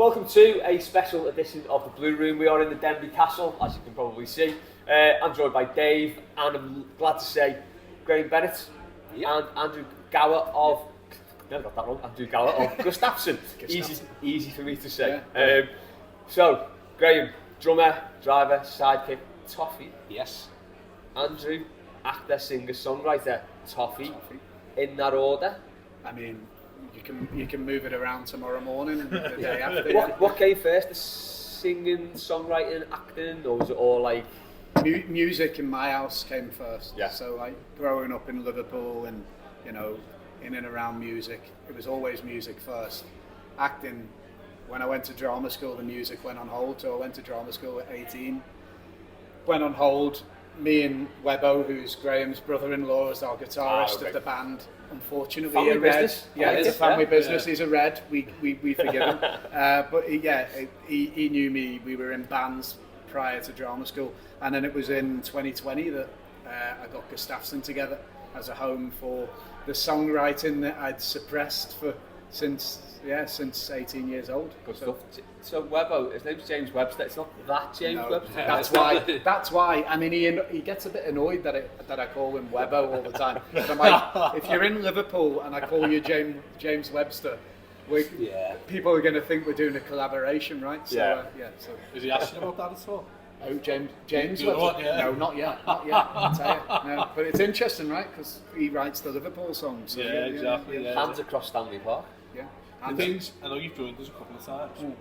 Welcome to a special edition of the Blue Room. We are in the Denby Castle, as you can probably see. I'm joined by Dave, and I'm glad to say Graham Bennett and Andrew Gower of... Never got that wrong. Andrew Gower of Gustaffson. Easy for me to say. Yeah. So, Graham, drummer, driver, sidekick, Toffee. Yes. Andrew, actor, singer, songwriter, Toffee. In that order. I mean, you can move it around tomorrow morning and the day after. What came first, the singing, songwriting, acting, or was it all like... Music in my house came first. Yeah. So like growing up in Liverpool and, you know, in and around music, it was always music first. Acting, when I went to drama school, the music went on hold. So I went to drama school at 18, went on hold. Me and Webbo, who's Graham's brother-in-law, is our guitarist of the band. Unfortunately, family a red. business. Yeah, it's a family business. Yeah. He's a red. We forgive him. But he knew me. We were in bands prior to drama school, and then it was in 2020 that I got Gustaffson together as a home for the songwriting that I'd suppressed since 18 years old. Good stuff. So Webbo, his name's James Webster. It's not that James Webster. That's why. I mean, he gets a bit annoyed that I call him Webbo all the time. But I'm like, if you're in Liverpool and I call you James Webster, people are going to think we're doing a collaboration, right? So, so is he asking about that at all? Oh, James You know Webster? what, yeah. No, not yet. I'll tell you. No, but it's interesting, right? Because he writes the Liverpool songs. So Exactly. Yeah. Hands across Stanley Park. Yeah. The things, I know you've joined us a couple of times.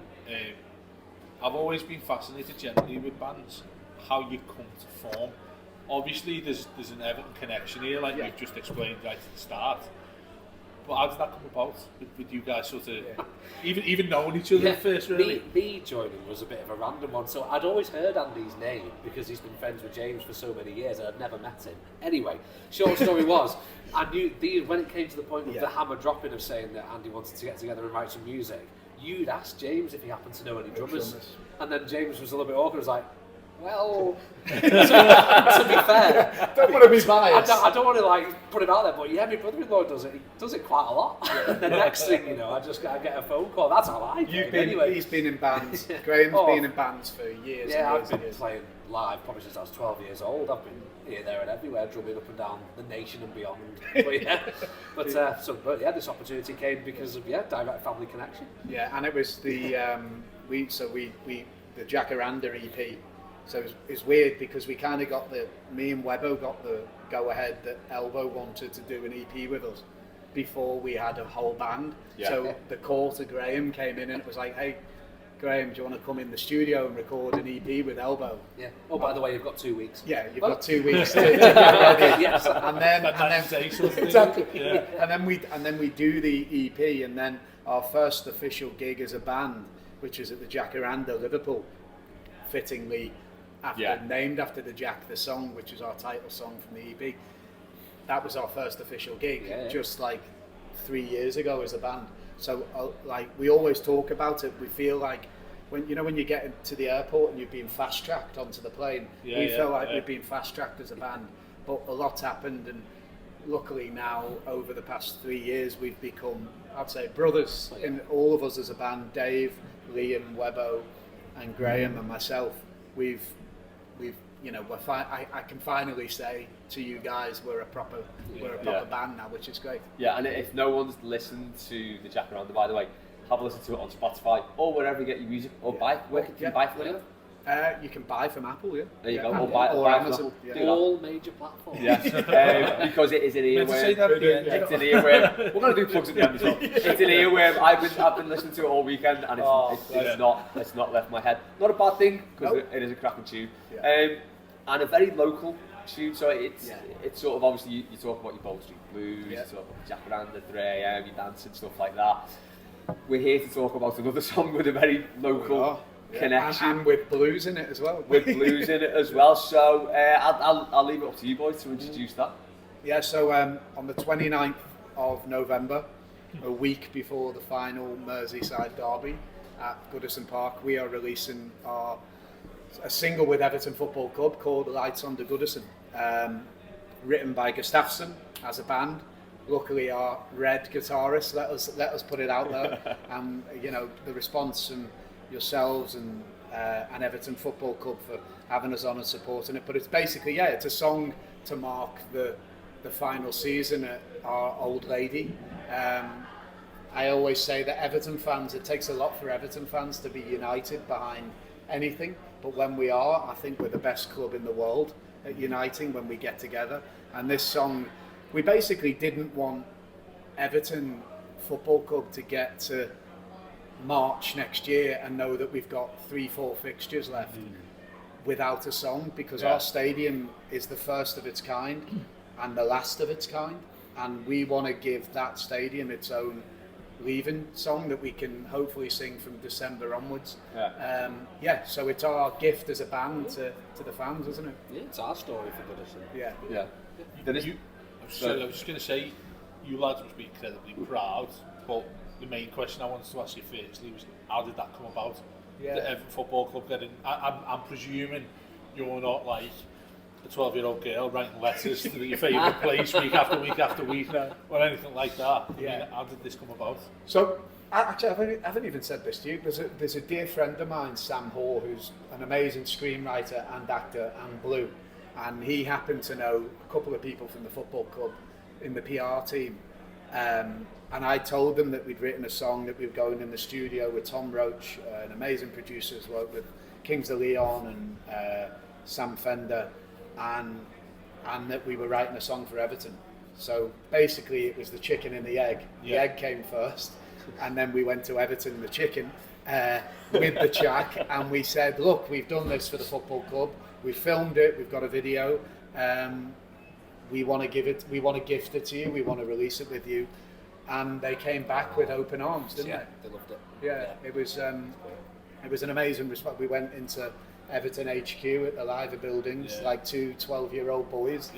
I've always been fascinated generally with bands, how you come to form. Obviously, there's an Everton connection here, like you've just explained right at the start. But how did that come about with you guys sort of even knowing each other first, really? Me joining was a bit of a random one. So I'd always heard Andy's name because he's been friends with James for so many years and I'd never met him. Anyway, short story was, I knew when it came to the point of the hammer dropping of saying that Andy wanted to get together and write some music, you'd asked James if he happened to know any drummers. And then James was a little bit awkward, was like, well, to be fair, don't want to be biased. I don't want to like put him out there, but yeah, my brother-in-law does it. He does it quite a lot. And the next thing you know, I get a phone call. That's how I do. Anyway. He's been in bands. Graham's been in bands for years. Yeah, and years I've been playing live probably since I was 12 years old. I've been here, there, and everywhere, drumming up and down the nation and beyond. But this opportunity came because of direct family connection. Yeah, and it was the the Jacaranda EP. So it's weird because we kind of me and Webbo got the go-ahead that Elbow wanted to do an EP with us before we had a whole band. Yeah. So the call to Graham came in and it was like, hey, Graham, do you want to come in the studio and record an EP with Elbow? Yeah. Oh, by the way, you've got 2 weeks. Yeah, you've got 2 weeks to get ready. Yes. And then exactly. Yeah. And then we do the EP, and then our first official gig as a band, which is at the Jacaranda, Liverpool, fittingly named after the Jack the song, which is our title song from the EP. That was our first official gig, just like 3 years ago as a band. So like we always talk about it. We feel like when you get to the airport and you've been fast tracked onto the plane, we feel like we've been fast tracked as a band. But a lot's happened, and luckily now over the past 3 years we've become, I'd say, brothers in all of us as a band. Dave, Liam, Webbo, and Graham and myself. I can finally say to you guys, we're a proper band now, which is great. Yeah, and if no one's listened to the Jacaranda, by the way, have a listen to it on Spotify or wherever you get your music, or buy. Where can you buy from it? You can buy from Apple, There you go, or buy Amazon. All major platforms. Yeah, because it is an earworm. It's an earworm. We're going to do plugs at the end as well. It's an earworm. I've been listening to it all weekend, and it's not left my head. Not a bad thing, because it is a cracking tune. And a very local tune, so it's sort of, obviously you talk about your Bow Street Blues, you talk about Jacaranda, 3 AM, you dance and stuff like that. We're here to talk about another song with a very local connection. And with blues in it as well. So I'll leave it up to you boys to introduce that. Yeah, so on the 29th of November, a week before the final Merseyside derby at Goodison Park, we are releasing a single with Everton Football Club called Lights on the Goodison, written by Gustaffson as a band, luckily our red guitarist let us put it out there. And the response from yourselves and Everton Football Club for having us on and supporting it. But it's basically, it's a song to mark the final season at our old lady. I always say that Everton fans, it takes a lot for Everton fans to be united behind anything, but when we are, I think we're the best club in the world at uniting when we get together. And this song, we basically didn't want Everton Football Club to get to March next year and know that we've got 3-4 fixtures left without a song, because our stadium is the first of its kind and the last of its kind, and we want to give that stadium its own leaving song that we can hopefully sing from December onwards. So it's our gift as a band to the fans, isn't it? Yeah, it's our story for Goodison. Yeah. I was just going to say, you lads must be incredibly proud, but the main question I wanted to ask you firstly was, how did that come about? The Everton Football Club getting... I'm presuming you're not like a 12-year-old girl writing letters to your favourite place week after week after week, or anything like that. I mean, how did this come about? So, actually, I haven't even said this to you. There's a dear friend of mine, Sam Hoare, who's an amazing screenwriter and actor and blue, and he happened to know a couple of people from the football club in the PR team, and I told them that we'd written a song, that we were going in the studio with Tom Roach, an amazing producer as well, with Kings of Leon and Sam Fender, and that we were writing a song for Everton. So basically it was the chicken and the egg. The egg came first, and then we went to Everton, the chicken, with the track, and we said, look, we've done this for the football club, we filmed it, we've got a video, we want to gift it to you, we want to release it with you. And they came back with open arms, didn't they? They loved it. It was an amazing response. We went into Everton HQ at the Liver buildings, like two 12-year-old boys,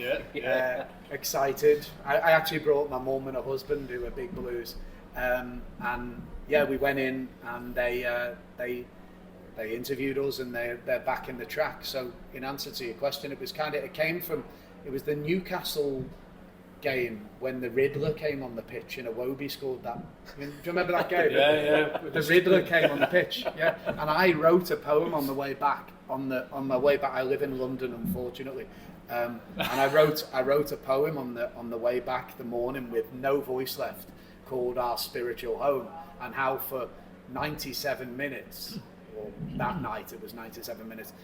excited. I actually brought my mum and her husband, who are big blues, and we went in, and they interviewed us, and they're back in the track. So in answer to your question, it was the Newcastle game when the Riddler came on the pitch and Iwobi scored that. I mean, do you remember that game? The Riddler came on the pitch, and I wrote a poem on the way back. On my way back, I live in London, unfortunately, and I wrote a poem on the way back the morning with no voice left, called Our Spiritual Home, and how for 97 minutes, or that night it was 97 minutes,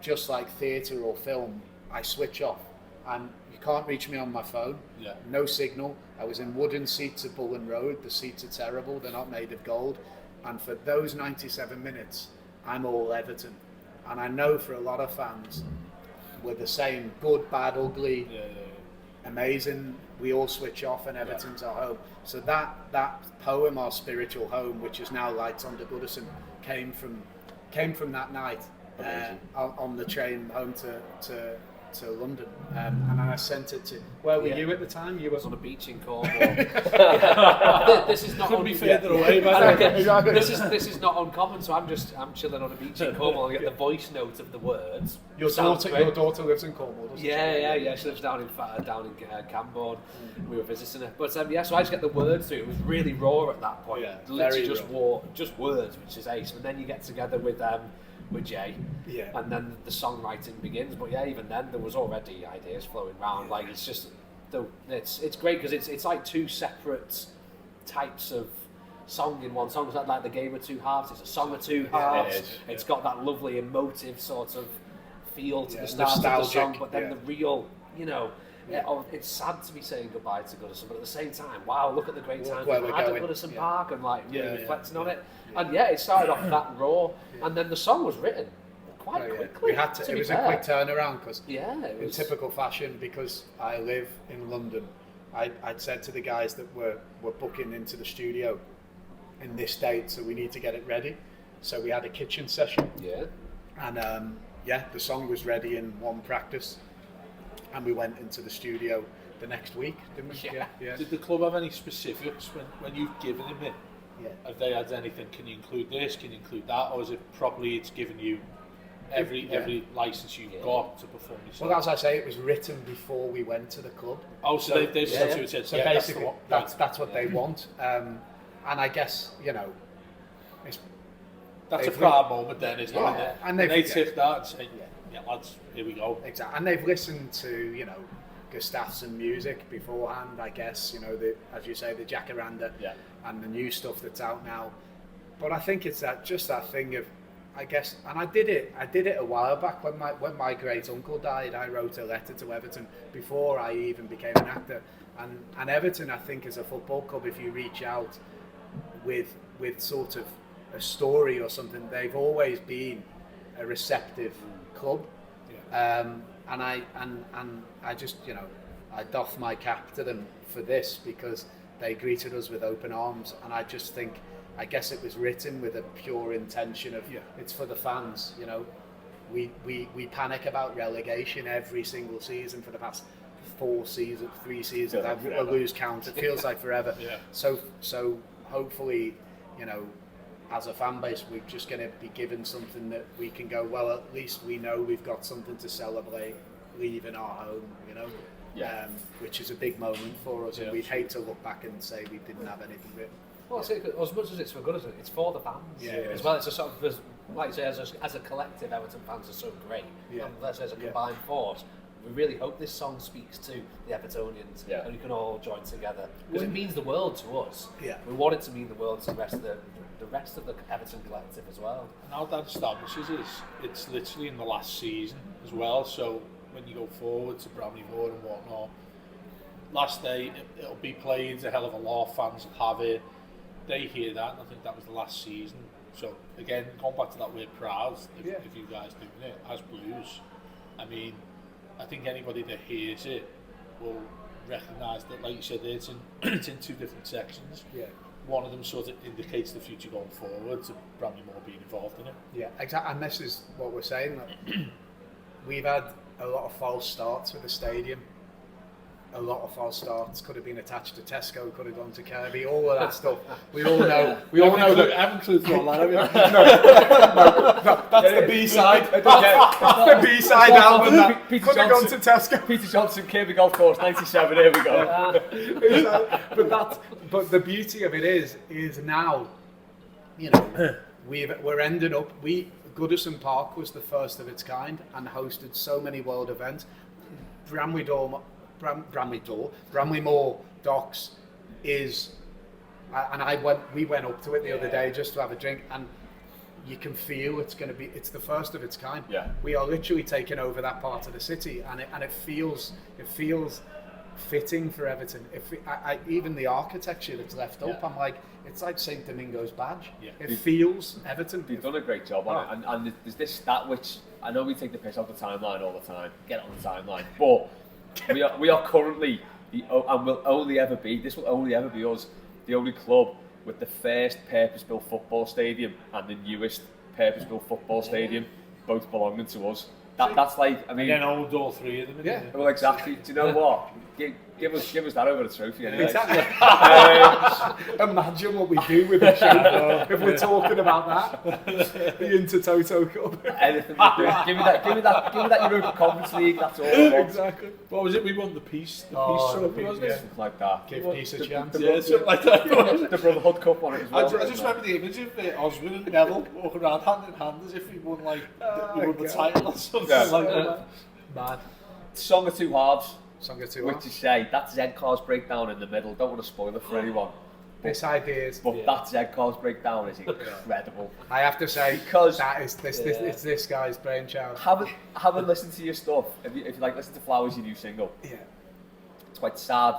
just like theatre or film, I switch off. And you can't reach me on my phone, no signal. I was in wooden seats at Bullen Road. The seats are terrible, they're not made of gold. And for those 97 minutes, I'm all Everton. And I know for a lot of fans, we're the same, good, bad, ugly, amazing. We all switch off and Everton's our home. So that poem, Our Spiritual Home, which is now Lights on the Goodison, came from that night on the train home to London, and then I sent it to. Where were you at the time? You were on a beach in Cornwall. This is not couldn't be further away. This is not uncommon. So I'm chilling on a beach in Cornwall and get the voice note of the words. Your daughter lives in Cornwall, doesn't she? Yeah. She lives down in Camborne. We were visiting her, but so I just get the words through. It was really raw at that point. Literally just words, which is ace. And then you get together with Jay, and then the songwriting begins. But even then there was already ideas flowing around. Like it's just, it's great because it's like two separate types of song in one song. It's like the Game of Two Halves. It's a song of two halves. It's got that lovely emotive sort of feel to the start of the song, but then the real, it's sad to be saying goodbye to Goodison, but at the same time, wow, look at the great times we've had at Goodison Park, and really reflecting on it. And it started off that raw, and then the song was written quite quickly. We had to. It was a quick turnaround because, in typical fashion, because I live in London, I'd said to the guys that we're booking into the studio in this date, so we need to get it ready. So we had a kitchen session. And the song was ready in one practice. And we went into the studio the next week, didn't we? Did the club have any specifics when you've given him it? Have they had anything? Can you include this? Can you include that? Or is it properly it's given you every license you've got to perform yourself. Well, as I say, it was written before we went to the club. Oh, so they've said to it. So basically, that's what they want. And I guess, that's a proud moment then, isn't it? And they tick that and say, yeah, lads, here we go. Exactly. And they've listened to, Gustaffson music beforehand, I guess, as you say, the Jacaranda and the new stuff that's out now. But I think it's that thing of, I guess, and I did it a while back when my great uncle died. I wrote a letter to Everton before I even became an actor. And Everton, I think, is a football club, if you reach out with sort of a story or something, they've always been a receptive club. And I just, I doff my cap to them for this, because they greeted us with open arms, and I just think, I guess it was written with a pure intention of it's for the fans. We panic about relegation every single season for the past 3 seasons. I lose count. It feels like forever. So hopefully, as a fan base, we're just going to be given something that we can go, well, at least we know we've got something to celebrate leaving our home, which is a big moment for us, and we'd hate to look back and say we didn't have anything with it. Well, as much as it's for Goodison, it's for the fans as well. It's a sort of, like you say, as a collective, Everton fans are so great. And let's say as a combined force, we really hope this song speaks to the Evertonians, and we can all join together, because it means the world to us. We want it to mean the world to the rest of the Everton collective as well. And how that establishes is it's literally in the last season as well. So when you go forward to Bramley Moor and whatnot, last day it'll be played a hell of a lot. Fans will have it. They hear that, and I think that was the last season. So again, going back to that, we're proud if you guys doing it as Blues. I mean, I think anybody that hears it will recognise that, like you said, it's in 2 different sections. One of them sort of indicates the future going forward, to Bramley Moor being involved in it. Yeah, exactly. And this is what we're saying. We've had a lot of false starts with the stadium. A lot of false starts. Could have been attached to Tesco, could have gone to Kirby, all of that stuff. We all know. that. I haven't included all that, have you? No, that's the B-side. That's the B-side album. That could have gone to Tesco. Peter Johnson, Kirby Golf Course, 97. Here we go. But the beauty of it is now, we're ended up. Goodison Park was the first of its kind and hosted so many world events. Bramley Moor Docks is, and we went up to it the other day just to have a drink, and you can feel it's the first of its kind. We are literally taking over that part of the city, and it feels fitting for Everton. Even the architecture that's left up, I'm like, it's like St. Domingo's badge. It feels Everton. You've done a great job on it, and there's this stat which I know we take the piss off the timeline all the time. Get on the timeline, but we are currently and will only ever be us, the only club with the first purpose-built football stadium and the newest purpose-built football stadium, both belonging to us. That's like, I mean, and then owned all 3 of them. Well, exactly. Do you know what? Give us that over a trophy anyway. Exactly. Imagine what we do with the show if we're talking about that. The Intertoto Cup. Anything. Give me that Europa Conference League. That's all. Exactly. What was it? We won the peace trophy, wasn't it? Something like that. Give peace a chance. Something like that. The Brotherhood Cup on it as well. I just remember the image of Oswin and Neville walking around hand in hand as if we won the title or something like that. Mad. Song of Two Halves. Which you say, that Z-Cars breakdown in the middle, don't want to spoil it for anyone. This idea is... But that Z-Cars breakdown is incredible. I have to say, because it's this guy's brainchild. Have a listen to your stuff. If you like, listen to Flowers, your new single. It's quite sad,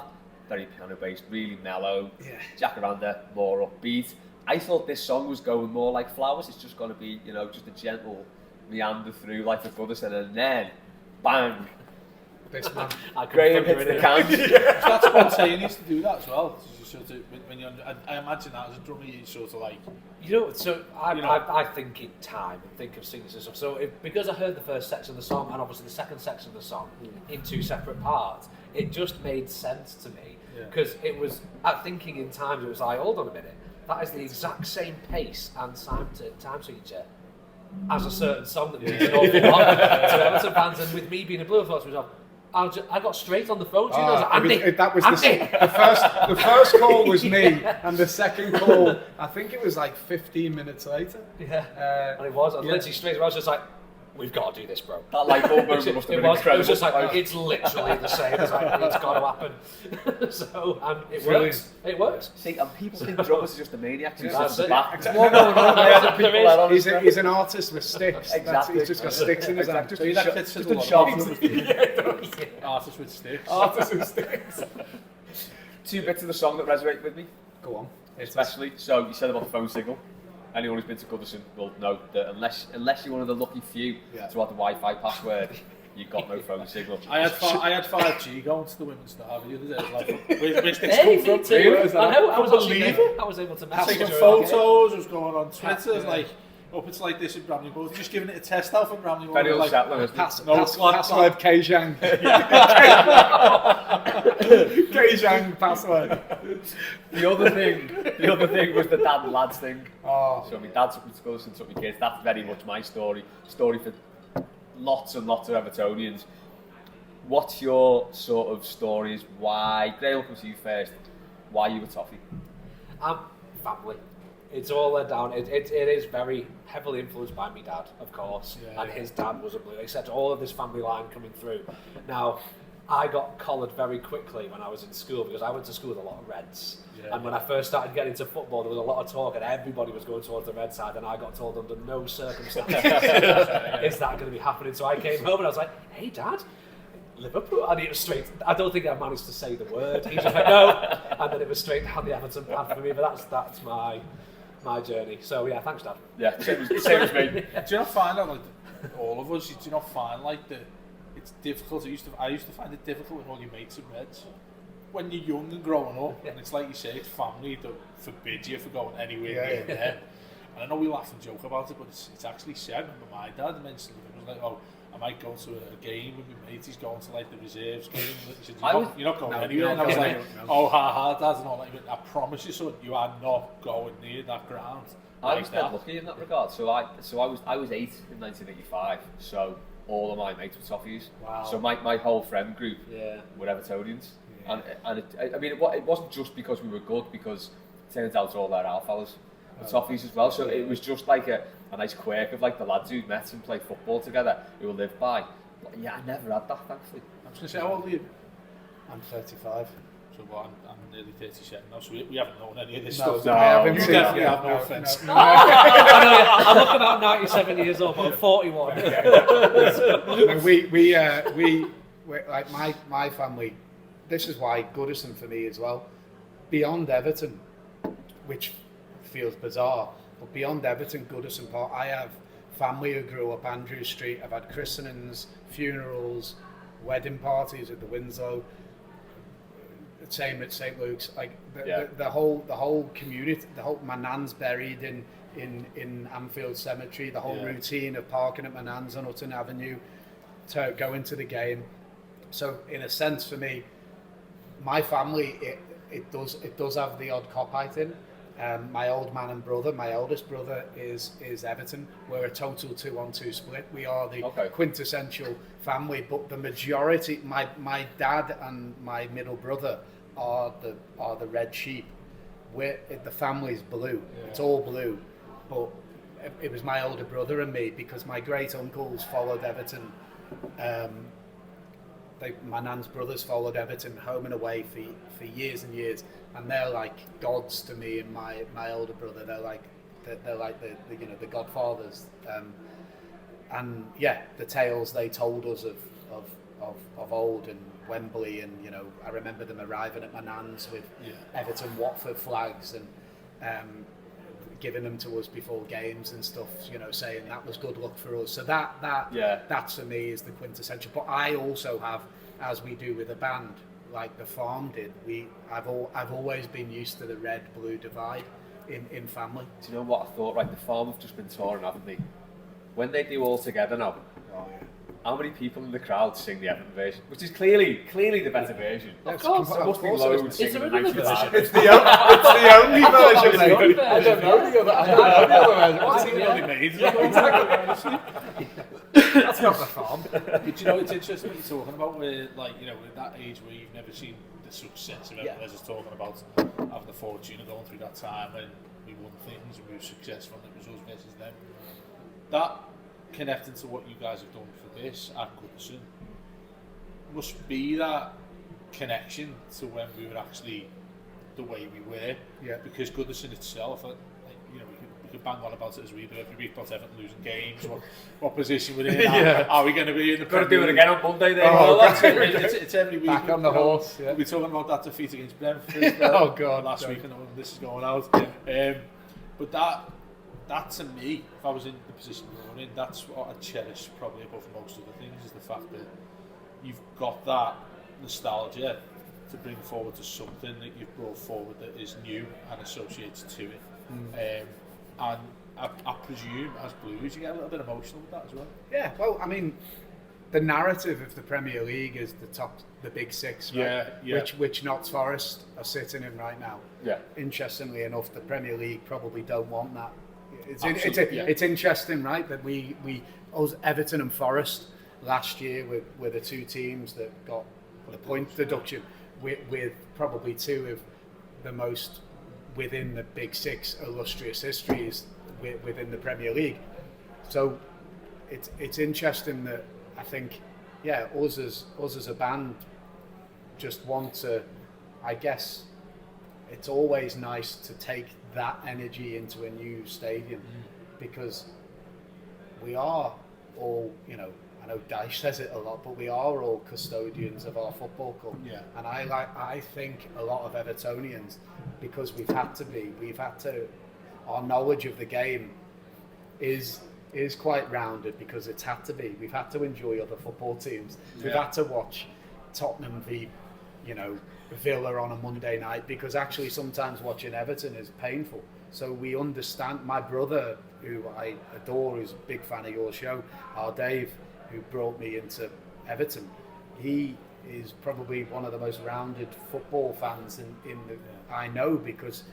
very piano-based, really mellow. Jacaranda, more upbeat. I thought this song was going more like Flowers. It's just going to be, just a gentle meander through like a Goodison, and then, bang. This man. Graham hits the can. That's spontaneous to do that as well. I imagine that as a drummer, you sort of like... I think in time and think of singing and stuff. So because I heard the first section of the song and obviously the second section of the song in 2 separate parts, it just made sense to me. Because it was, at thinking in time, it was like, hold on a minute, that is the exact same pace and time signature as a certain song that means an awful lot to Everton fans, and with me being a Blue, I thought to myself, I got straight on the phone to you. I was like, Andy, that was Andy. The first call was me, and the second call, I think it was like 15 minutes later. Yeah, and it was. And literally straight away, I was just like, we've got to do this, bro. That light bulb moment must have been incredible. It was just like, it's literally the same. It's like, it's got to happen. So, and it works. It works. See, and people think drummers are just a maniac who That's sits at it. the back. Exactly. What's going on there? He's an artist with sticks. Exactly. He's just got sticks in his hand. So that fits Just in a a sharp lot. number. Artists with sticks. Artist with sticks. 2 bits of the song that resonate with me, Go on. especially. So you said about the phone signal. Anyone who's been to Goodison will know that unless you're one of the lucky few to have the Wi-Fi password, you've got no phone signal. I had 5G going to the women's derby the other day. I was like, where's this Hey, come me from? too. I know. I was Believe actually it. I was able to message Taking her. photos, I was going on Twitter, like, up it's like this in Bramley Both, just giving it a test out for Bramley Both. Very Like, unsettling, isn't it? Password Kejang. Kejang password. The other thing was the dad and lads thing. Oh. So my dad took me to Goodison, took me kids. That's very much my story. Story for lots and lots of Evertonians. What's your sort of stories? Why? Graham, come to you first. Why you a toffee? Family. It's all led down. It is very heavily influenced by my dad, of course, and his dad was a Blue. Except all of this family line coming through. Now, I got collared very quickly when I was in school because I went to school with a lot of Reds. And when I first started getting into football, there was a lot of talk and everybody was going towards the Red side, and I got told under no circumstances is that going to be happening. So I came home and I was like, hey Dad, Liverpool? And it was straight, I don't think I managed to say the word. He just went, no. And then it was straight down the Everton path for me, but that's my journey. So yeah, thanks Dad. Yeah, same as me. do you not find that, like, all of us, do you not find like it's difficult? I used to find it difficult with all your mates and Reds. When you're young and growing up, and it's like you say, it's family that forbid you from going anywhere near there. And I know we laugh and joke about it, but it's actually said. I remember my dad mentioned it. It was like, oh, I might go to a game with my mates. He's going to like the reserves game. He said, you're not going anywhere. And I was like, oh, ha, Dad, and all that. I promise you, son, you are not going near that ground. I was dead lucky in that regard. So I was 8 in 1985. So all of my mates were Toffees. Wow. So my whole friend group were Evertonians. Yeah. And it wasn't just because we were good, because it turns out all our fellas were Toffees as well. So it was just like a nice quirk of like the lads who met and played football together, who will live by. But yeah, I never had that, thankfully. I was going to say, how old are you? I'm 35. So what, I'm nearly 37 now, so we haven't known any of this No, stuff. I haven't You seen definitely that. have no offence. I'm looking at 97 years old, but I'm 41. we like my family. This is why Goodison for me as well. Beyond Everton, which feels bizarre, but beyond Everton, Goodison Park, I have family who grew up Andrew Street. I've had christenings, funerals, wedding parties at the Winslow. Same at St Luke's. Like the whole community. My nan's buried in Anfield Cemetery. The whole routine of parking at my nan's on Hutton Avenue to go into the game. So in a sense, for me, my family, it does have the odd cop-out in. My old man and brother, my eldest brother is Everton. We're a total 2-on-2 split. We are the quintessential family, but the majority, my dad and my middle brother are the red sheep. The family's blue. Yeah. It's all blue, but it was my older brother and me, because my great uncles followed Everton. My nan's brothers followed Everton home and away for years and years, and they're like gods to me and my older brother. They're like the godfathers, and the tales they told us of old and Wembley, and I remember them arriving at my nan's with Everton Watford flags and giving them to us before games and stuff, saying that was good luck for us. So that for me is the quintessential. But I also have, as we do with a band, like the farm did, I've always been used to the red-blue divide in family. Do you know what I thought? Right, the farm have just been torn, haven't they? When they do all together now, how many people in the crowd sing the Everton version, which is clearly the better version. Of course, there must be loads singing the 90 version. It's the only version, mate. I don't know the other. What's the only made? That's not the farm. But you know, it's interesting what you're talking about, where, like, you know, with that age where you've never seen the success of Everton, as is talking about having the fortune of going through that time when we won things and we were successful and it was us versus them. That connecting to what you guys have done for this at Goodison must be that connection to when we were actually the way we were. Yeah. Because Goodison itself, like, you know, we could bang on about it as we do every week about Everton losing games, what position we're in, are we going to be in the Got to do it again on Monday then. Oh, that's it. It's every week. Back on the horse. Yeah. We're talking about that defeat against Brentford last week, and this is going out. But that to me, if I was in the position we were in, that's what I cherish probably above most other things, is the fact that you've got that nostalgia to bring forward to something that you've brought forward that is new and associates to it. And I presume, as Blues, you get a little bit emotional with that as well. Yeah, well, I mean, the narrative of the Premier League is the big six, right? Which Notts Forest are sitting in right now. Yeah. Interestingly enough, the Premier League probably don't want that. It's interesting, right, that we us Everton and Forest last year were the two teams that got the point deduction with probably two of the most within the big six illustrious histories within the Premier League. So it's interesting that I think, us as a band just want to, I guess, it's always nice to take that energy into a new stadium, because we are all, you know, I know Dyche says it a lot, but we are all custodians of our football club. Yeah. And I think a lot of Evertonians, because we've had to, our knowledge of the game is quite rounded, because it's had to be. We've had to enjoy other football teams. We've had to watch Tottenham v, you know, Villa on a Monday night, because actually sometimes watching Everton is painful. So we understand. My brother, who I adore, who's a big fan of your show, our Dave, who brought me into Everton, he is probably one of the most rounded football fans I know, because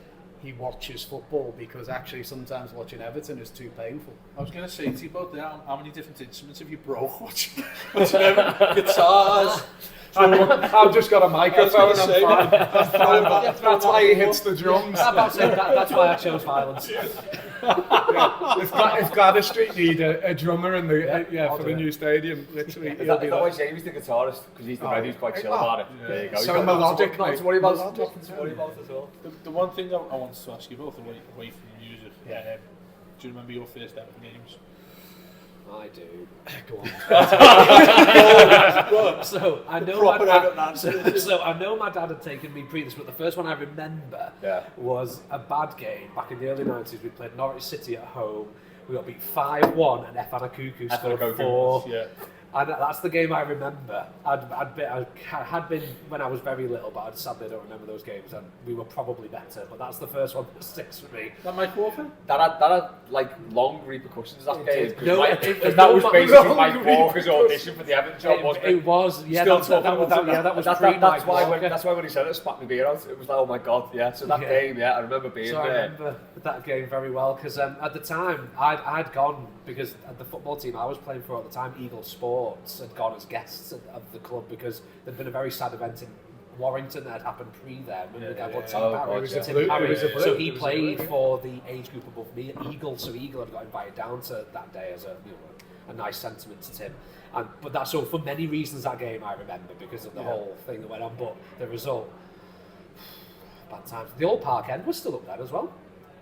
he watches football, because actually sometimes watching Everton is too painful. I was going to say to you about that, how many different instruments have you broke watching guitars? I've just got a microphone. That's why he hits the drums. That's why I chose violence. If Gladys Street need a drummer in for the new stadium, literally, is that why Jamie's the guitarist? Because he's the guy who's quite chill about it. There you go. So melodic, not to worry about. Nothing to worry about at all. The one thing I wanted to ask you both, away from the music, do you remember your first Everton games? I do. Go on. So I know I know my dad had taken me pre this, but the first one I remember was a bad game back in the early 90s. We played Norwich City at home. We got beat 5-1 and Efan Akuku scored 4. Yeah. And that's the game I remember. I had been when I was very little, but I sadly don't remember those games, and we were probably better. But that's the first one that sticks for me. That Mike Walker? That had like long repercussions, that game. Because that was basically Mike Walker's audition for the Everton job, wasn't it? It was, yeah. Still talking about that. That was that's why when he said it, spat my beer out. It was like, oh my god, yeah. So that game, I remember being there. I remember that game very well, because at the time I'd gone, because the football team I was playing for at the time, Eagle Sports, had gone as guests of the club, because there'd been a very sad event in Warrington that had happened pre-them. So he played for the age group above me at Eagle, so Eagle had got invited down to that day as a nice sentiment to Tim. But that's so for many reasons that game I remember, because of the whole thing that went on. But the result, bad times. The old Park End was still up there as well.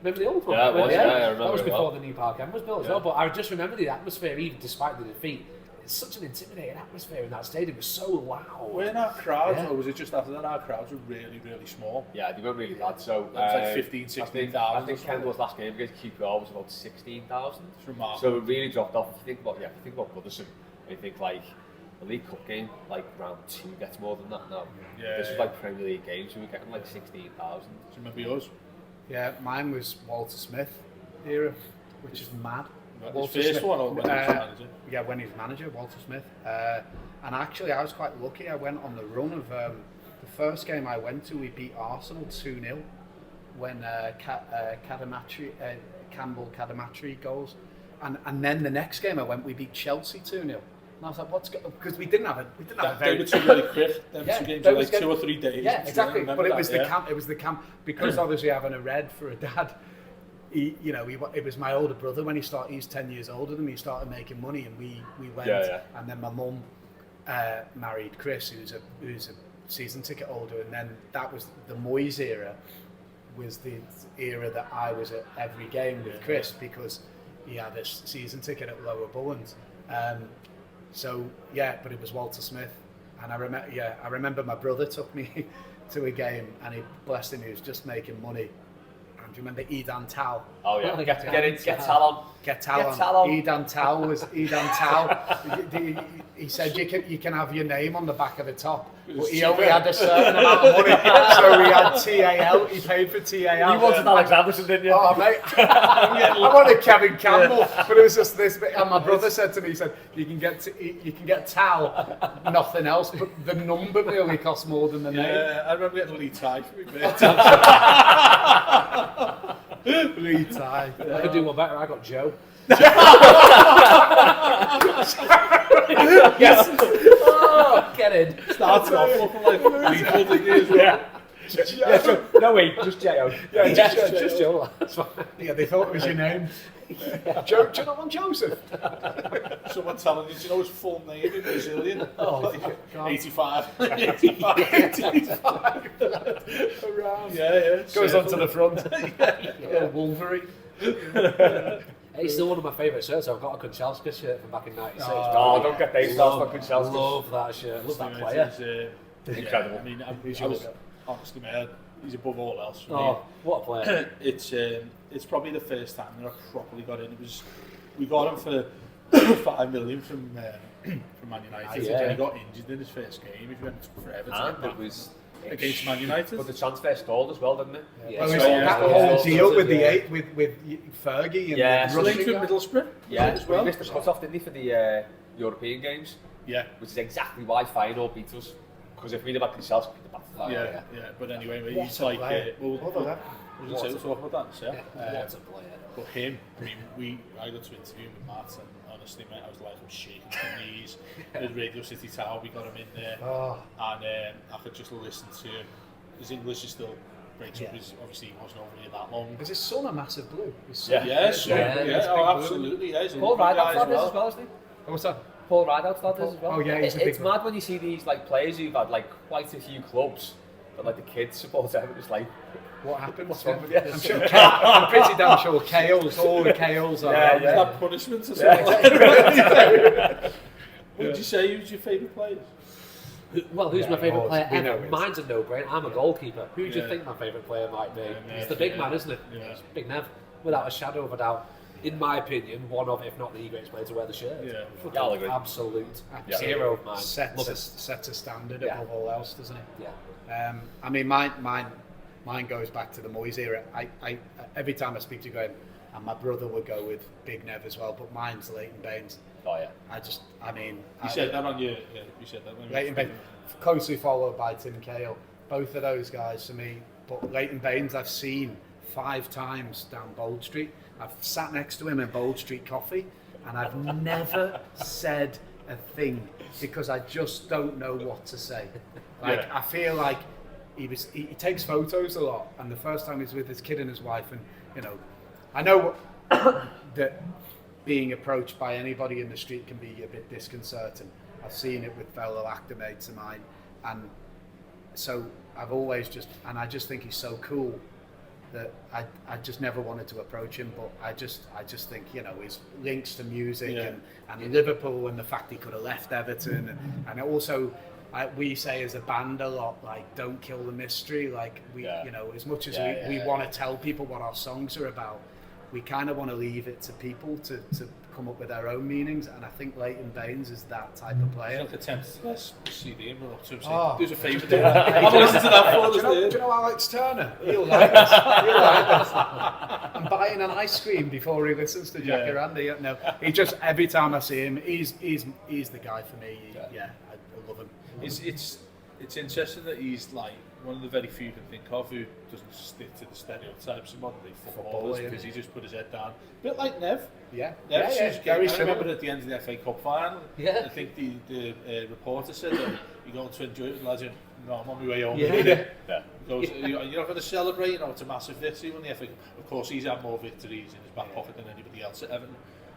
Remember the old one? Yeah, it was, I remember that was before the new Park End was built as well. But I just remember the atmosphere, even despite the defeat. It's such an intimidating atmosphere in that stadium. It was so loud. Weren't our crowds, or was it just after that, our crowds were really, really small? Yeah, they weren't really bad. So it was like 15, 16,000. I think Kendall's last game against QPR was about 16,000. It's remarkable. So it really dropped off. If you think about Goodison, I think like a League Cup game, like round 2 gets more than that now. Yeah, this was like Premier League games, so we were getting like 16,000. Do you remember yours? Yeah, mine was Walter Smith era, which is mad. Walter first Smith. one or when he was manager? Yeah, when he was manager, Walter Smith. And actually, I was quite lucky. I went on the run of the first game I went to. We beat Arsenal 2-0 when Campbell Cadamatri goals, and then the next game I went, we beat Chelsea 2-0. And I was like, because we didn't have a They were two really quick. Them two games were like 2 or 3 days. Yeah, exactly. But it was that, the camp. It was the camp because obviously having a red for a dad. It was my older brother when he started. He's 10 years older than me. He started making money, and we went. And then my mum married Chris, who's a season ticket holder, and then that was the Moyes era. Was the era that I was at every game with Chris because he had a season ticket at Lower Bullen. But it was Walter Smith, and I remember my brother took me to a game, and he blessed him. He was just making money. Do you remember Edan Tal? Oh yeah, get Tal on. Get Tal on. Edan Tal was Edan Tal. He said you can have your name on the back of the top, but he only had a certain amount of money, so he had TAL. He paid for TAL. You wanted Alex Anderson, didn't you? Oh mate, I wanted Kevin Campbell, but it was just this bit. And my brother said to me, he said you can get Tal, nothing else, but the number really costs more than the name. Yeah, I remember getting Lee Ty for me. Lee Ty. I could do one better. I got Joe. Yes. Oh, get in. Started off looking like lethal, didn't you, as well? No wait, just J.O. Yeah, Just Joe. That's fine. Yeah, they thought it was your name. Joe, do you know one Joseph? Someone telling you, do you know his full name in Brazilian? Oh, God. 85. 85. Around. Yeah. Goes on to the front. Wolverine. It's still one of my favourite shirts. I've got a Kunchelska shirt from back in '96. Oh, don't get those stars for Kunchelska. Love that shirt. Love that player. Incredible. I mean, I was honestly, man, he's above all else for me. Oh, what a player! It's probably the first time that I properly got in. We got him for 5 million from Man United. Yeah. And he got injured in his first game. If he went for Everton, And it was against Man United. But the transfer stalled as well, didn't it? Yeah. Well, So, it was that whole deal with yeah. with Fergie and Yeah, the Linked Russian with guy. Middlesbrough. Yeah, as well. he missed the cut-off, didn't he, for the European games? Yeah. Which is exactly why Feyenoord beat us. Because if we'd have had Kunchelska, we'd have had Yeah. But anyway, What he's a like, player. we'll What talk about that. What a player! But him, I mean, I got to interview him with Matt, and honestly, mate, I was like, I'm shaking my knees. At Radio City Tower, we got him in there, and I could just listen to him. His English is still great, because obviously he wasn't over here that long. Is his son a massive blue? Yes, absolutely. Yeah, he's Paul a Rideout's guy dad is as well, isn't he? What's that? Paul Rideout's dad is as well. Oh yeah, he's a big It's mad when you see these like players who've had like quite a few clubs, but like the kids support Everton. It's like, What happened? what's wrong with you? I'm pretty damn sure all the Kales are. Is that punishment or something? What would you say? Who's your favourite players? Well, who's my favourite player we know ever? it. Mine's a no-brainer. I'm a goalkeeper. Who do you Yeah. think my favourite player might be? Yeah, It's the big man, isn't it? Yeah. It's Big Nev, without a shadow of a doubt. In my opinion, one of, if not the greatest player to wear the shirt. Yeah. Fucking Yeah, I'll agree. absolute Yeah. hero of mine. Sets Love it. a standard Yeah. above all else, doesn't it? Yeah. I mean, mine goes back to the Moyes era. I every time I speak to Graham, and my brother would go with Big Nev as well, but mine's Leighton Baines. Oh yeah. You said that on your. Yeah, you said that. When Leighton Baines, closely followed by Tim Cahill. Both of those guys for me. But Leighton Baines I've seen 5 times down Bold Street. I've sat next to him in Bold Street Coffee, and I've never said a thing because I just don't know what to say. Like I feel like he takes photos a lot, and the first time he's with his kid and his wife, and you know, I know that being approached by anybody in the street can be a bit disconcerting. I've seen it with fellow actor mates of mine, and so I've always I just think he's so cool that I just never wanted to approach him, but I just think, you know, his links to music and Liverpool, and the fact he could have left Everton, and also we say as a band a lot, like, don't kill the mystery. Like you know, as much as we want to tell people what our songs are about, we kind of want to leave it to people to come up with their own meanings, and I think Leighton Baines is that type of player. Like attempted to CD and run up to him Oh. saying, "Do us a favour, do I've listened to that do you know Alex Turner? He'll like this. I'm buying an ice cream before he listens to Jacaranda. No, he just every time I see him, he's the guy for me. I love him. It's interesting that he's like one of the very few you can think of who doesn't stick to the stereotypes of modern day footballers, because he just put his head down. A bit like Nev. Yeah. Nev Very I remember similar. at the end of the FA Cup final, Yeah. I think the reporter said that you're going to enjoy it, lads. No, I'm on my way home. Yeah. He goes, you're not going to celebrate, it's a massive victory when the FA Cup. Of course, he's had more victories in his back pocket than anybody else at Everton.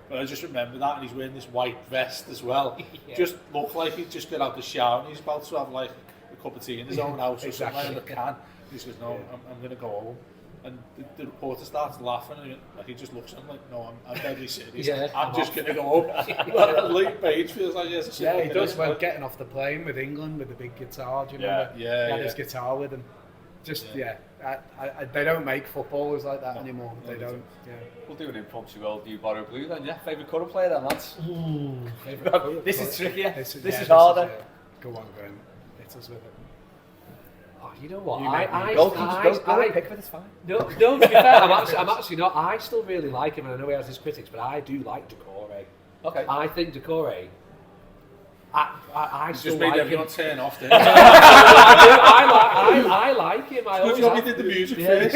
But I just remember that, and he's wearing this white vest as well. Just looked like he'd just got out the shower and he's about to have like a cup of tea in his own house or somewhere in a can. He says, "No, I'm going to go home." And the reporter starts laughing, and he just looks at him like, "No, I'm deadly serious. I'm just going to go home." Leighton Baines feels like he has a he does. When getting off the plane with England with the big guitar, do you remember? He had his guitar with him. They don't make footballers like that anymore. They don't. Yeah. We'll do an impromptu World You Borrow Blue then, yeah. Favourite current player then, lads? This is trickier. This is harder. Go on, Graham. Hit us with it. Oh, you know what? Go Pickford, it's fine. No, to be fair, I'm actually not. I still really like him, and I know he has his critics, but I do like Decore. Okay. I think Decore. I still just made like everyone him. turn off there. I like him. I always Good job have. he did the music first.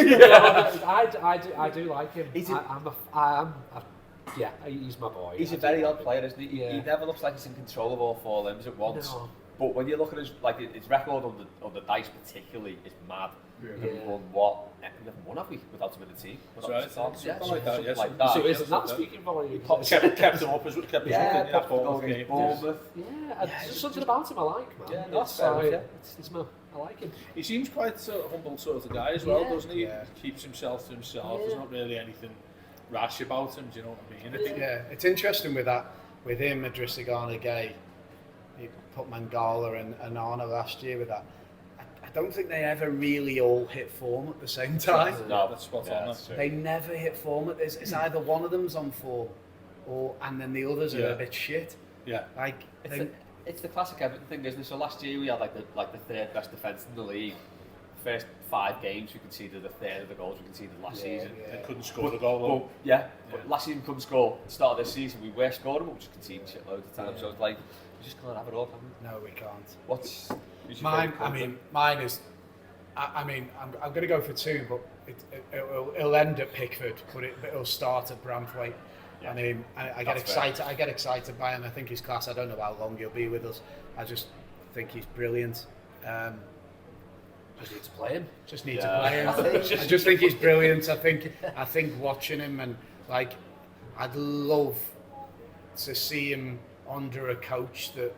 I do like him. He's my boy. He's a very odd player, isn't he? Yeah. He never looks like he's in control of all four limbs at once. No. But when you look at his record on the dice particularly, is mad. We've won what? We haven't won, have we? Without him in the team. That's right. Something Something like that, yes. like that. So isn't that speaking for you? Kept him up as kept us kept Bournemouth the game. Bournemouth. There's something about him I like, man. Yeah, that's fair enough, I like him. He seems quite a humble sort of guy as well, doesn't he? Yeah. He keeps himself to himself. There's not really anything rash about him, do you know what I mean? I think It's interesting with him, Idrissa Gana Gay. He put Mangala and Anana last year with that. I don't think they ever really all hit form at the same time. no, that's spot on. They never hit form. It's either one of them's on form, and then the others are a bit shit. Yeah. Like It's the classic Everton thing, isn't it? So last year we had like the third best defence in the league. First 5 games we conceded a third of the goals we conceded last season. And couldn't score the goal. But last season couldn't score. Start of this season we were scoring, but we just conceded shitloads of times. So it's like we just can't have it all, can we? no, we can't. Who's your Mine? favourite Mine is. I'm going to go for 2, but it'll end at Pickford, but it'll start at Bramthwaite. Yeah. I mean, I get excited. I get excited by him. I think he's class. I don't know how long he'll be with us. I just think he's brilliant. Just need to play him. Just need to play him. I just think he's brilliant. I think watching him and like, I'd love to see him under a coach that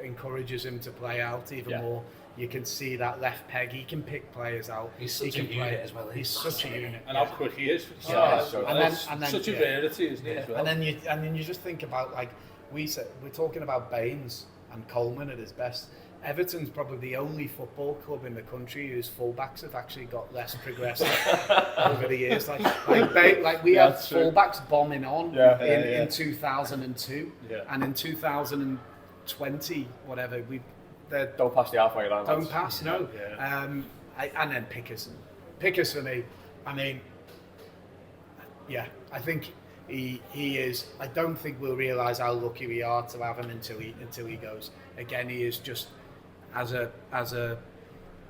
encourages him to play out even more. You can see that left peg. He can pick players out. He's such a unit as well. He's such a unit. And how quick he is. And then such a rarity, isn't it? As well? And then you just think about, like we're talking about Baines and Coleman at his best. Everton's probably the only football club in the country whose fullbacks have actually got less progressive over the years. Like we had fullbacks bombing on in 2002, and in 2020, whatever don't pass the halfway line. Don't pass, no. And then Pickers for me. I mean, I think he is. I don't think we'll realise how lucky we are to have him until he goes. Again, he is just as a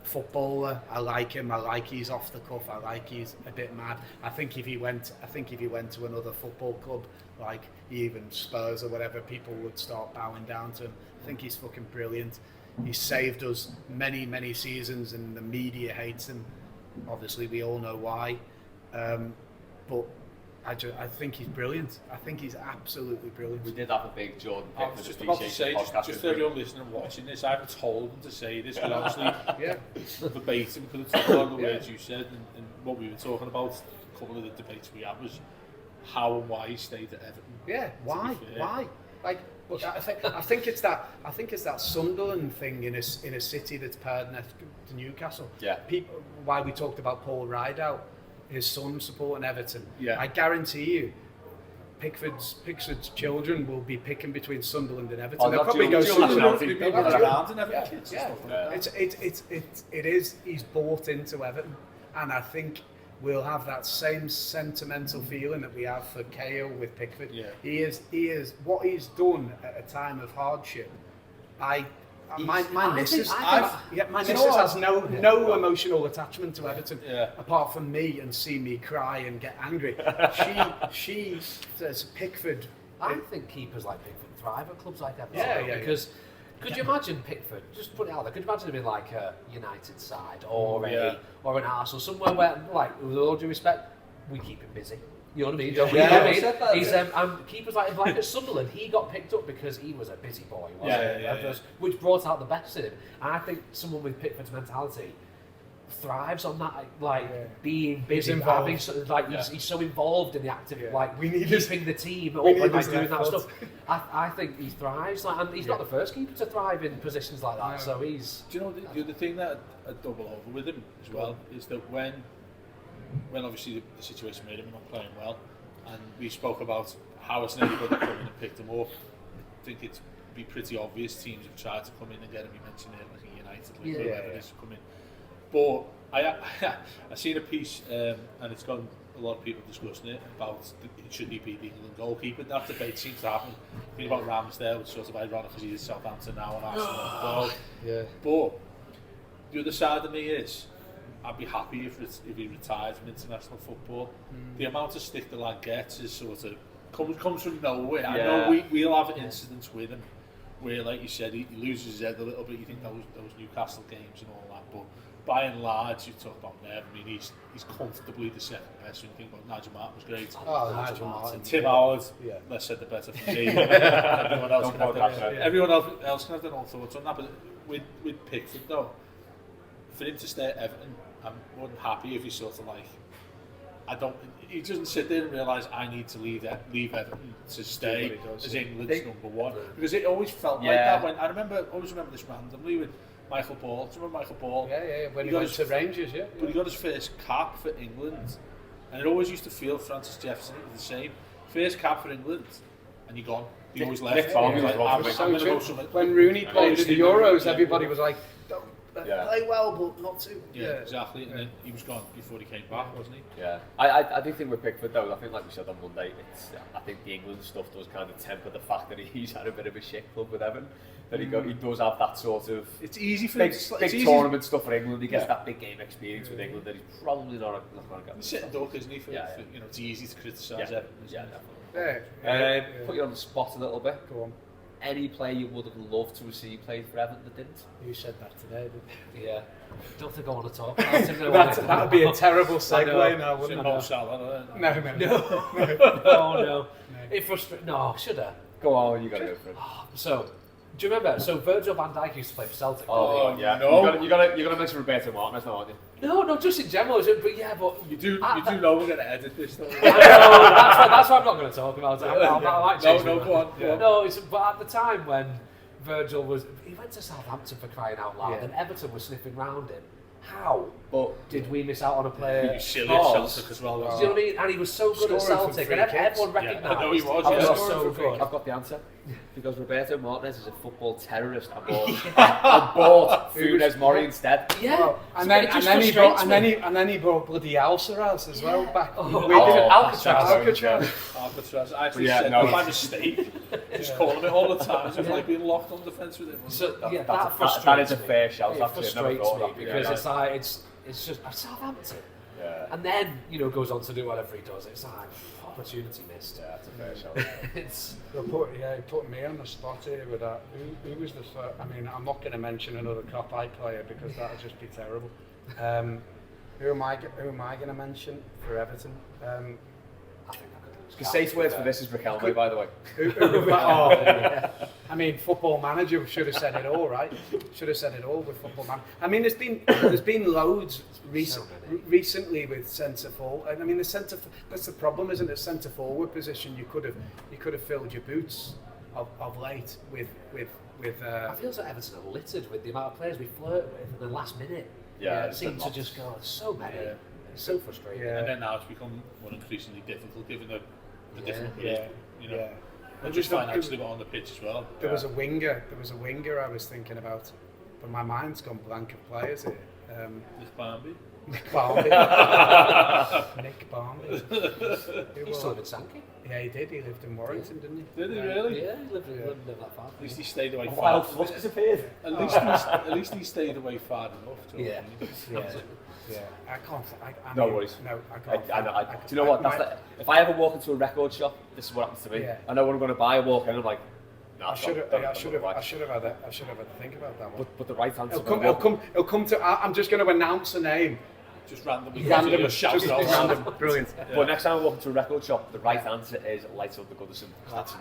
footballer. I like him. I like he's off the cuff. I like he's a bit mad. I think if he went to another football club, like even Spurs or whatever, people would start bowing down to him. I think he's fucking brilliant. He's saved us many seasons, and the media hates him. Obviously, we all know why. But I think he's brilliant. I think he's absolutely brilliant. We did have a big Jordan I was just about to say, just for everyone listening and watching this, I haven't told them to say this, but honestly, verbatim, could have talked about the words you said, and what we were talking about, a couple of the debates we had was how and why he stayed at Everton. Yeah, why? Like, look, I think it's that Sunderland thing in a city that's paired next to Newcastle. Yeah. Why we talked about Paul Rideout, his son supporting Everton. Yeah. I guarantee you, Pickford's children will be picking between Sunderland and Everton. They'll not probably go Sunderland. People around and every kids and stuff like that. It is. He's bought into Everton, and I think we'll have that same sentimental feeling that we have for Cahill with Pickford. Yeah. He is what he's done at a time of hardship. My missus has no emotional attachment to Everton apart from me and see me cry and get angry. She says Pickford. I think keepers like Pickford thrive at clubs like Everton. Because could you imagine Pickford? Just put it out there. Could you imagine him in like a United side or an Arsenal, somewhere where, like, with all due respect, we keep him busy. You know what I mean? Don't we? You know what I mean? He's keepers like at Sunderland. He got picked up because he was a busy boy, wasn't he? Which brought out the best in him. And I think someone with Pickford's mentality thrives on that, being busy, having he's so involved in the activity, keeping the team up and doing that stuff. I think he thrives, and he's not the first keeper to thrive in positions like that. So he's. Do you know the other thing that I double over with him as well is that when obviously the situation made him not playing well, and we spoke about how it's nearly got to come in and picked him up. I think it'd be pretty obvious teams have tried to come in and get him. You mentioned it, like United, whoever it is, come in. But I seen a piece, and it's got a lot of people discussing it about should he be the England goalkeeper. That debate seems to happen. The thing about Ramsdale, it's sort of ironic because he's at Southampton now and Arsenal. But the other side of me is, I'd be happy if he retired from international football. The amount of stick the lad gets is sort of comes from nowhere. I know we'll have incidents with him where, like you said, he loses his head a little bit. You think those Newcastle games and all that, but by and large, you talk about Nev. I mean, he's comfortably the second best. When you think about Nigel Martin was great. Nigel Martin. Tim Howard, less said the better for me. Everyone else can have their own thoughts on that. But with Pickford though, for him to stay at Everton, I'm more than happy if he's sort of like, he doesn't sit there and realise I need to leave Everton to stay as England's number one. Because it always felt like that when, I always remember this randomly with Michael Ball. Do you remember Michael Ball? Yeah, when he went to Rangers, But he got his first cap for England. And it always used to feel Francis Jefferson was the same. First cap for England, and you're gone. He always left. When Rooney played in the Euros, everybody was like, play well, but not too. Yeah, exactly. And then he was gone before he came back, wasn't he? Yeah. I do think with Pickford though, I think like we said on Monday, I think the England stuff does kind of temper the fact that he's had a bit of a shit club with Everton. That he does have that sort of. It's easy for big tournament stuff for England. He gets that big game experience with England that he's probably not going to get. He's sitting duck, isn't he? It's easy to criticise Everton. Yeah, definitely. Put you on the spot a little bit. Go on. Any player you would have loved to have seen played for Everton that didn't? You said that today, didn't you? Yeah. Don't think I want to talk about it. That would be a terrible segue now, wouldn't it? Mo Salah. No. It frustrates. No, should I? Go on, you got to go for it. So, do you remember? So Virgil van Dijk used to play for Celtic. Oh yeah. No. You got to mention Roberto Martinez now, aren't you? No, just in general. But you do know we're going to edit this. Don't you? That's why I'm not going to talk about it. I might change go on. Yeah. No, but at the time when Virgil he went to Southampton for crying out loud, and Everton was sniffing round him. How did we miss out on a player? He was silly at Celtic as well. Do you know what I mean? And he was so good at Celtic, and everyone recognised. I know he was. He was so good. I've got the answer. Because Roberto Martinez is a football terrorist. I bought Funes Mori instead. Yeah, and then he brought bloody Alcaraz as well back. Alcatraz. I actually said by mistake. Just calling it all the time. It's like being locked on defence with him. So that is a fair shout. It frustrates me because it's just Southampton. Yeah. And then goes on to do whatever he does. It's like opportunity missed. Yeah, it's a fair shout. Putting me on the spot here with that. Who was the first? I mean, I'm not going to mention another Cop Eye player because that would just be terrible. Who am I going to mention for Everton? I think I could. The safe words for this is Riquelme, by the way. I mean, Football Manager should have said it all, right? Should have said it all with Football Manager. I mean, there's been loads recently with centre forward. I mean, that's the problem, isn't it? Centre forward position, you could have filled your boots of late with. I feel like Everton are littered with the amount of players we flirt with, and then last minute, it seems to just go so many. It's so frustrating. And then now it's become more increasingly difficult given the the different yeah, you know. yeah. And just financially got on the pitch as well. There was a winger I was thinking about, but my mind's gone blank of players here. Nick Barmby. Nick Barmby. Nick Barmby. He still lived in Sankey. Yeah, he did. He lived in Warrington, didn't he? Did he really? Yeah, he lived that far. At least he stayed away far. Wild flush disappeared. At least he stayed away far enough. Yeah. Yeah. I can't. No worries. No, I can't. Do you know what? If I ever walk into a record shop, this is what happens to me. Yeah. I know what I'm going to buy. I walk in, and I'm like, no, I should have had to think about that one. But the right answer. It'll come to. I'm just going to announce a name. Just randomly. Just random. Brilliant. Yeah. But next time I walk into a record shop, the right answer is Lights Up the Goodison.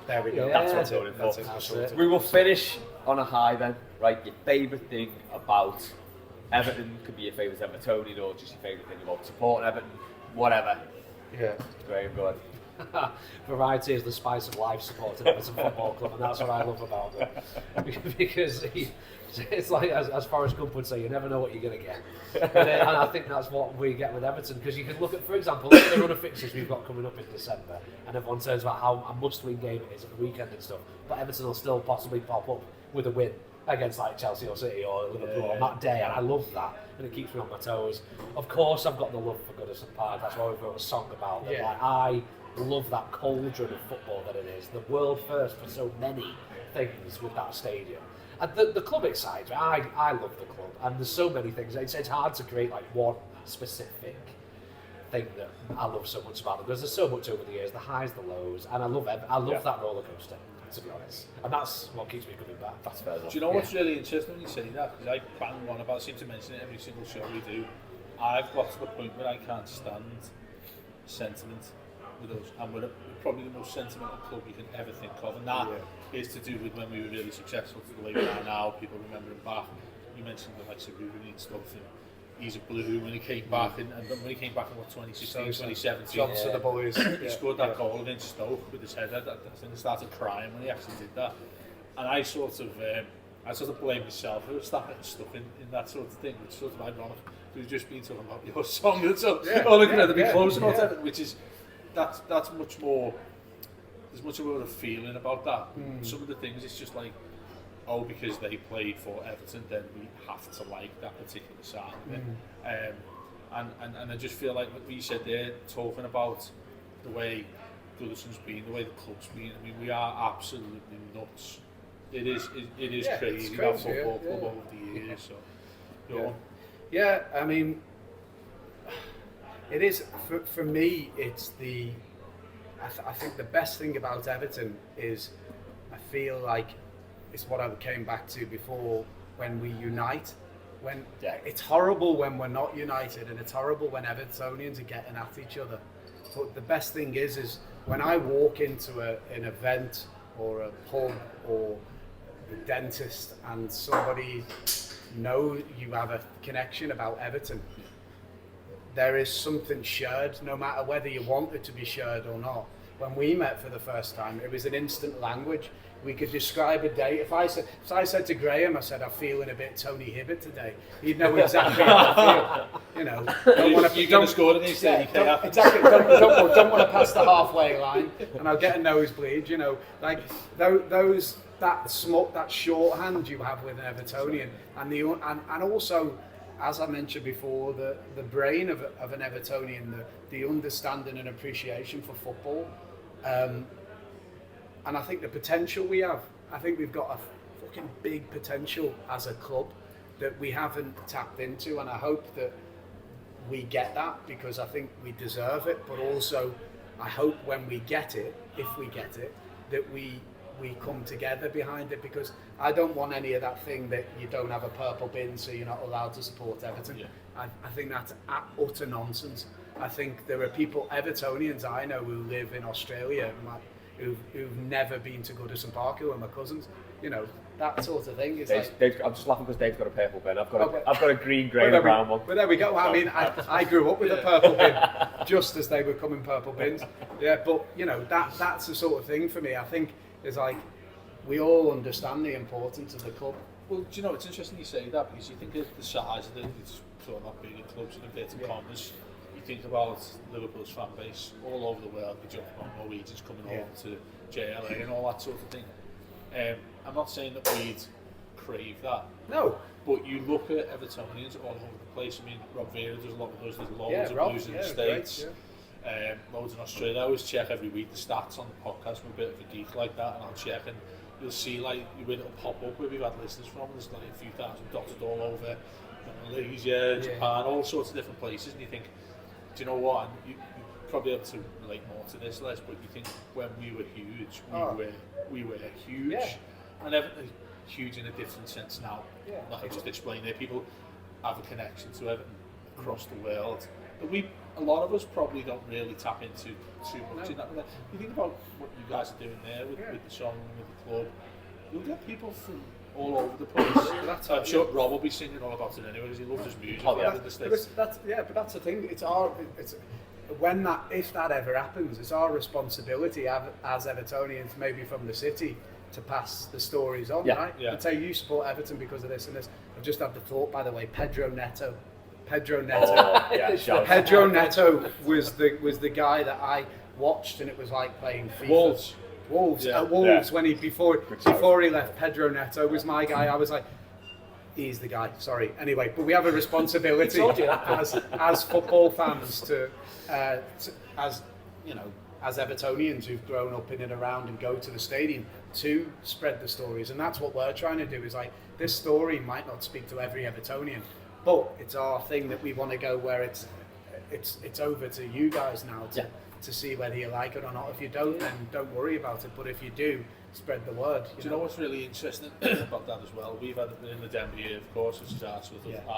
There we go. That's what I'm going for. That's it. We will finish on a high then, right? Your favourite thing about Everton, could be your favourite Evertonian or just your favourite thing about supporting Everton, whatever. Yeah. Very good. Variety is the spice of life supporting Everton Football Club, and that's what I love about it. Because it's like, as Forrest Gump would say, you never know what you're going to get. And I think that's what we get with Everton, because you can look at, for example, look at the run of fixtures we've got coming up in December, and everyone turns about how a must-win game it is at the weekend and stuff, but Everton will still possibly pop up with a win against like Chelsea or City or Liverpool on that day, and I love that, and it keeps me on my toes. Of course, I've got the love for Goodison Park. That's why we wrote a song about it. Like, I love that cauldron of football that it is. The world first for so many things with that stadium. And the club excites me. I love the club, and there's so many things. It's hard to create like one specific thing that I love so much about them, because there's so much over the years, the highs, the lows, and I love that roller coaster, to be honest. And that's what keeps me coming back. That's fair. Do you know what's really interesting when you say that? Because I bang on about, I seem to mention it every single show we do. I've got to the point where I can't stand sentiment with us, and we're probably the most sentimental club you can ever think of, and that is to do with when we were really successful to the way we are now. People remembering back. You mentioned the likes of Ruben and stuff, and he's a blue when he came back, and when he came back in 2016, 2017, Shots to the boys. He scored that goal against Stoke with his head. I think he started crying when he actually did that, and I sort of blame myself for starting stuff in that sort of thing, which is sort of ironic. We've just been talking about your song, and so all looking at the big close and whatever, which is that's much more. There's much more of a feeling about that. Some of the things, it's just like, oh, because they played for Everton, then we have to like that particular side of it. And I just feel like what you said there, talking about the way Goodison's been, the way the club's been. I mean, we are absolutely nuts. It is crazy that football club over the years. So, yeah, I mean, it is for me. It's the. I think the best thing about Everton is, I feel like it's what I came back to before, when we unite. It's horrible when we're not united, and it's horrible when Evertonians are getting at each other. But the best thing is when I walk into an event or a pub or the dentist, and somebody knows you have a connection about Everton. There is something shared, no matter whether you want it to be shared or not. When we met for the first time, it was an instant language. We could describe a day. If I said to Graham, I said, I'm feeling a bit Tony Hibbert today, he'd know exactly how I feel. You know, you're going to score against exactly. Don't want to pass the halfway line, and I'll get a nosebleed. You know, like that shorthand you have with an Evertonian, and also, as I mentioned before, the brain of an Evertonian, the understanding and appreciation for football, and I think the potential we have. I think we've got a fucking big potential as a club that we haven't tapped into, and I hope that we get that, because I think we deserve it. But also, I hope when we get it, if we get it, that we come together behind it, because I don't want any of that thing that you don't have a purple bin so you're not allowed to support Everton. I think that's utter nonsense. I think there are people, Evertonians I know, who live in Australia, who've never been to Goodison Park, who are my cousins. You know, that sort of thing. Dave, I'm just laughing because Dave's got a purple bin. I've got a green, grey and brown one. But there we go. I mean, I grew up with a purple bin, just as they were coming purple bins. Yeah, but you know, that's the sort of thing for me. I think it's like we all understand the importance of the club. Well, do you know, it's interesting you say that, because you think of the size of it's sort of not big in clubs in inverted commas. you think about Liverpool's fan base all over the world. We joke about Norwegians coming over to JLA and all that sort of thing. I'm not saying that we'd crave that. No. But you look at Evertonians all over the place. I mean, Rob Vera does a lot of those. There's loads of Blues in the States. Loads in Australia. I always check every week the stats on the podcast. I'm a bit of a geek like that, and I'll check, and you'll see like when it'll pop up where we've had listeners from. There's like a few thousand dotted all over Malaysia, Japan, all sorts of different places, and you think, do you know what? And you probably have to relate more to this, Les, but you think when we were huge, we were huge, and everything huge in a different sense now. Like I just explained there, people have a connection to Everton across the world. But a lot of us probably don't really tap into too much in that. You think about what you guys are doing there with the song and with the club. You'll get people from all over the place. I'm sure Rob will be singing all about it anyway because he loves his music. But that's the thing. If that ever happens, it's our responsibility as Evertonians, maybe from the city, to pass the stories on, right? And say you support Everton because of this and this. I've just had the thought, by the way, Pedro Neto was the guy that I watched, and it was like playing FIFA. Wolves when before he left. Pedro Neto was my guy. I was like, he's the guy. Sorry. Anyway, but we have a responsibility as football fans to as Evertonians who've grown up in and around and go to the stadium to spread the stories, and that's what we're trying to do. Is like, this story might not speak to every Evertonian, but it's our thing that we want to go where it's over to you guys now to see whether you like it or not. If you don't, then don't worry about it. But if you do, spread the word. Do you know what's really interesting about that as well? We've had it in the Denver here, of course, which is our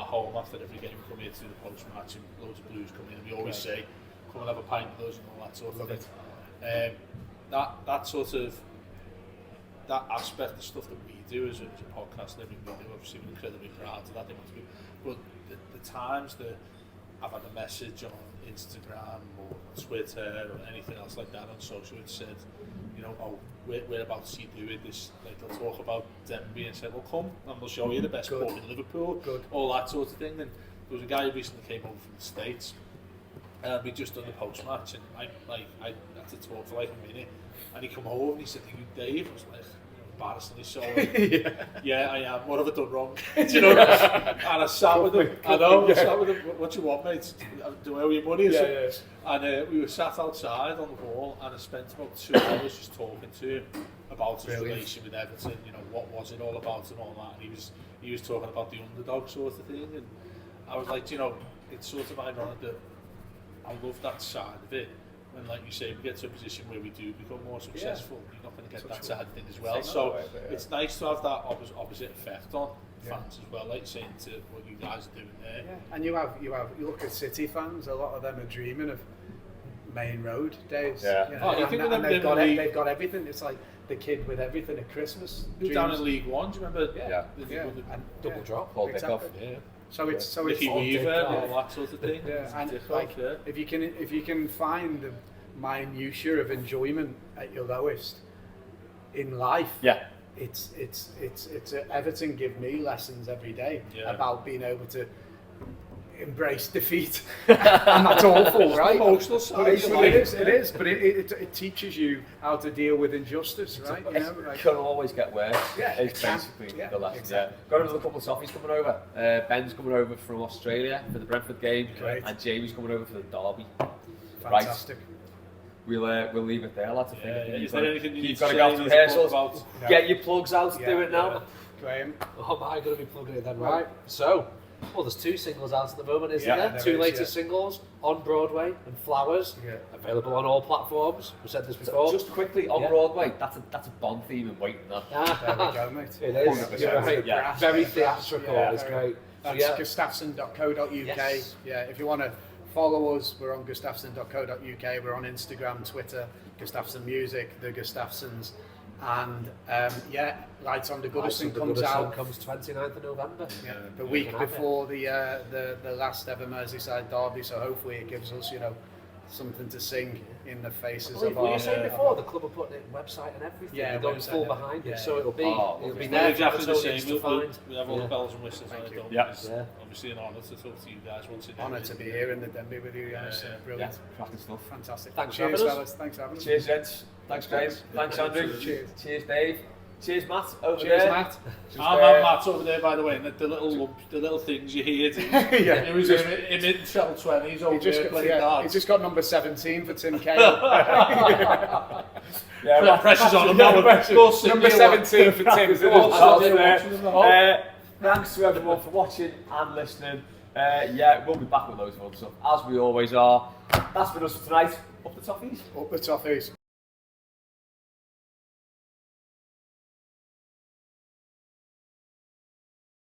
home after every game. We come here to the post match, and loads of Blues come in, and we always say, "Come and have a pint with us," and all that sort of thing. That sort of that aspect, the stuff that we do as a podcast, everything we do, obviously we're incredibly proud of that. But the times that I've had a message on Instagram or Twitter or anything else like that on social, it said, we're about to see you do it. This, like, they'll talk about Denby and said, well, come and we'll show you the best pub in Liverpool, all that sort of thing. And there was a guy who recently came over from the States, and we'd just done the post match, and I had to talk for like a minute, and he come over and he said, "Are you Dave?" I was like, embarrassingly so. Yeah, I am. What have I done wrong? And I sat with him. Sat with him. What do you want, mate? Do I owe you money or something? And we were sat outside on the wall, and I spent about 2 hours just talking to him about his relation with Everton. What was it all about and all that. And he was talking about the underdog sort of thing, and I was like, it's sort of ironic that I love that side of it. And like you say, we get to a position where we do become more successful, you're not going to get that side of thing as well. So it's nice to have that opposite effect on fans as well, like saying to what you guys are doing there. And you look at City fans, a lot of them are dreaming of Main Road days. They've got everything. It's like the kid with everything at Christmas. Down in League One, do you remember? And double drop, ball pickoff. So it's Nicky Weaver and all that sort of thing. If you can find the minutiae of enjoyment at your lowest in life, it's Everton give me lessons every day about being able to embrace defeat, and that's awful, right? Emotional side. It is, but it teaches you how to deal with injustice, right? It can always get worse. It's basically the lesson. Exactly. Got another couple of Sophies coming over. Ben's coming over from Australia for the Brentford game, and Jamie's coming over for the Derby. Fantastic. Right. We'll leave it there, lads. Is there anything you've got to go to rehearsals? Get your plugs out. Do it now. Graham. Oh, am I going to be plugging it then? Right. So. Well, there's 2 singles out at the moment, isn't there? 2 latest singles, On Broadway and Flowers, available on all platforms. We said this before. Just quickly, On Broadway, that's a Bond theme in waiting. There we go, mate. It is. 100%. Very theatrical. It's great. That's Gustaffson.co.uk. Yes. If you want to follow us, we're on Gustaffson.co.uk. We're on Instagram, Twitter, Gustaffson Music, The Gustaffsons. And Lights on the Goodison comes out. Comes 29th of November. The week before the last ever Merseyside derby. So hopefully it gives us, something to sing in the faces Well, of were our... you saying before the club are putting it website and everything? Yeah, They're going website full and behind everything. it, so it'll be obviously. there for Exactly the Evertonians same. to find. We have all the bells and whistles on it, don't we? Yeah. It's obviously an honour to talk to you guys once again. Honour to be here in the Denby with you guys. Brilliant. Yeah, cracking stuff. Fantastic. Thanks for Cheers, having us. fellas. Thanks for having us. Cheers, gents. Thanks, Dave. Thanks, Andrew. Cheers. Cheers, Dave. Cheers, Matt. Over Cheers, there. Matt. Just, I'm Matt over there, by the way, and the little lumps, the little things you hear. Yeah. It was him in cell 20s over there playing He darts. just got number 17 for Tim Cahill. Yeah, Well, pressure's on him now. Number 17 for Tim. Thanks to everyone for watching and listening. Yeah, we'll be back with loads of other stuff, as we always are. That's been us for tonight. Up the toffees. Up the toffees.